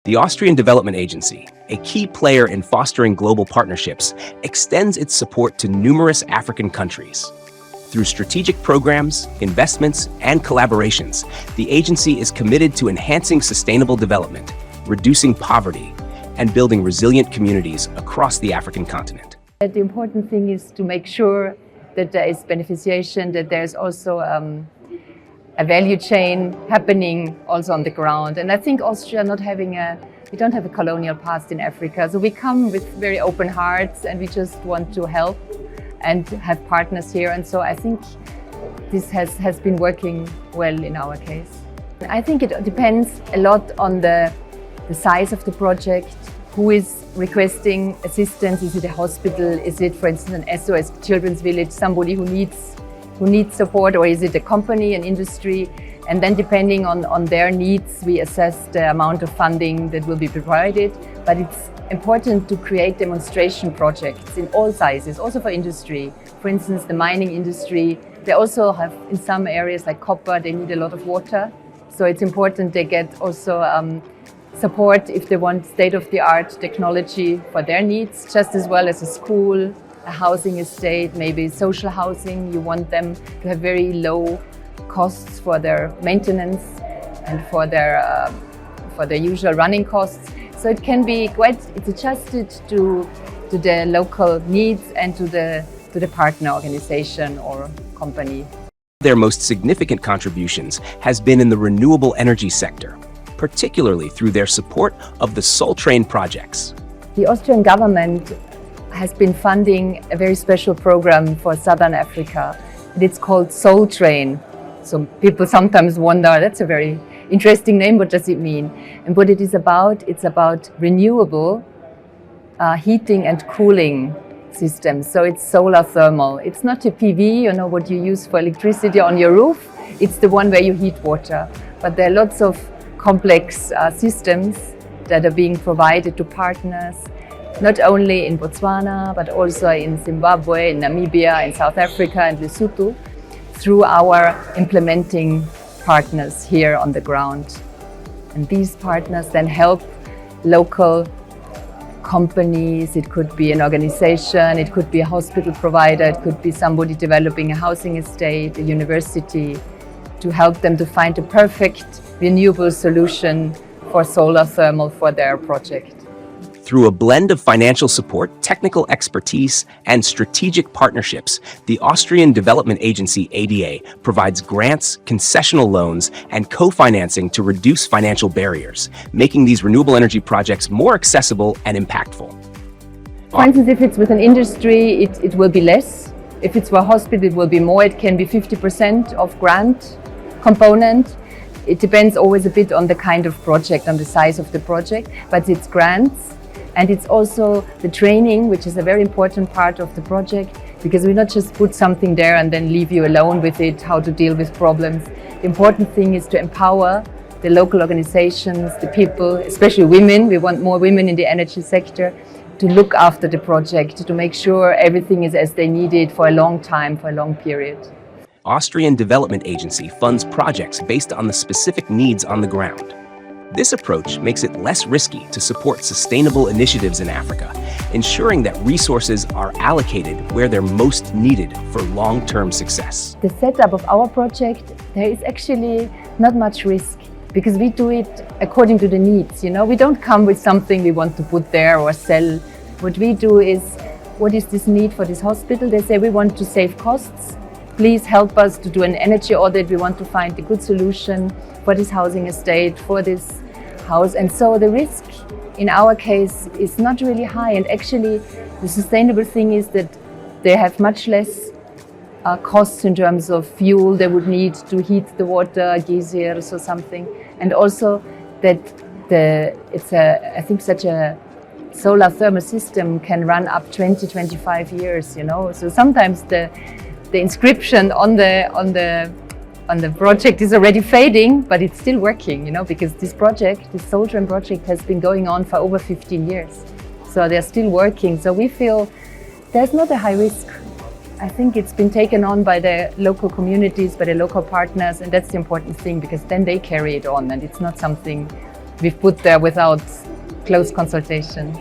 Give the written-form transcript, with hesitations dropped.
The Austrian Development Agency, a key player in fostering global partnerships, extends its support to numerous African countries. Through strategic programs, investments, and collaborations, the agency is committed to enhancing sustainable development, reducing poverty, and building resilient communities across the African continent. The important thing is to make sure that there is beneficiation, that there's also a value chain happening also on the ground. And I think Austria we don't have a colonial past in Africa. So we come with very open hearts and we just want to help and have partners here. And so I think this has been working well in our case. I think it depends a lot on the size of the project, who is requesting assistance. Is it a hospital? Is it, for instance, an SOS Children's Village, somebody who needs support, or is it a company, an industry? And then depending on their needs, we assess the amount of funding that will be provided. But it's important to create demonstration projects in all sizes, also for industry. For instance, the mining industry, they also have, in some areas like copper, they need a lot of water. So it's important they get also support if they want state-of-the-art technology for their needs, just as well as a school, a housing estate, maybe social housing. You want them to have very low costs for their maintenance and for their usual running costs. So it can be it's adjusted to the local needs and to the partner organization or company. Their most significant contributions has been in the renewable energy sector, particularly through their support of the Soltrain projects. The Austrian government has been funding a very special program for Southern Africa. It's called Soltrain. So people sometimes wonder, that's a very interesting name, what does it mean? And what it is about, it's about renewable heating and cooling systems. So it's solar thermal. It's not a PV, you know, what you use for electricity on your roof. It's the one where you heat water. But there are lots of complex systems that are being provided to partners, not only in Botswana, but also in Zimbabwe, in Namibia, in South Africa, and Lesotho, through our implementing partners here on the ground. And these partners then help local companies. It could be an organization, it could be a hospital provider, it could be somebody developing a housing estate, a university, to help them to find a perfect renewable solution for solar thermal for their project. Through a blend of financial support, technical expertise, and strategic partnerships, the Austrian Development Agency ADA provides grants, concessional loans, and co-financing to reduce financial barriers, making these renewable energy projects more accessible and impactful. For instance, if it's with an industry, it will be less. If it's for a hospital, it will be more. It can be 50% of grant component. It depends always a bit on the kind of project, on the size of the project, but it's grants. And it's also the training, which is a very important part of the project, because we not just put something there and then leave you alone with it, how to deal with problems. The important thing is to empower the local organizations, the people, especially women. We want more women in the energy sector to look after the project, to make sure everything is as they need it for a long time, for a long period. Austrian Development Agency funds projects based on the specific needs on the ground. This approach makes it less risky to support sustainable initiatives in Africa, ensuring that resources are allocated where they're most needed for long-term success. The setup of our project, there is actually not much risk, because we do it according to the needs. You know, we don't come with something we want to put there or sell. What we do is, what is this need for this hospital? They say, we want to save costs. Please help us to do an energy audit. We want to find a good solution for this housing estate, for this house. And so the risk in our case is not really high. And actually, the sustainable thing is that they have much less costs in terms of fuel they would need to heat the water, geysers or something. And also that I think such a solar thermal system can run up 20-25 years, you know. So sometimes the inscription on the project is already fading, but it's still working, you know, because this Soltrain project has been going on for over 15 years. So they're still working. So we feel there's not a high risk. I think it's been taken on by the local communities, by the local partners, and that's the important thing, because then they carry it on and it's not something we've put there without close consultation.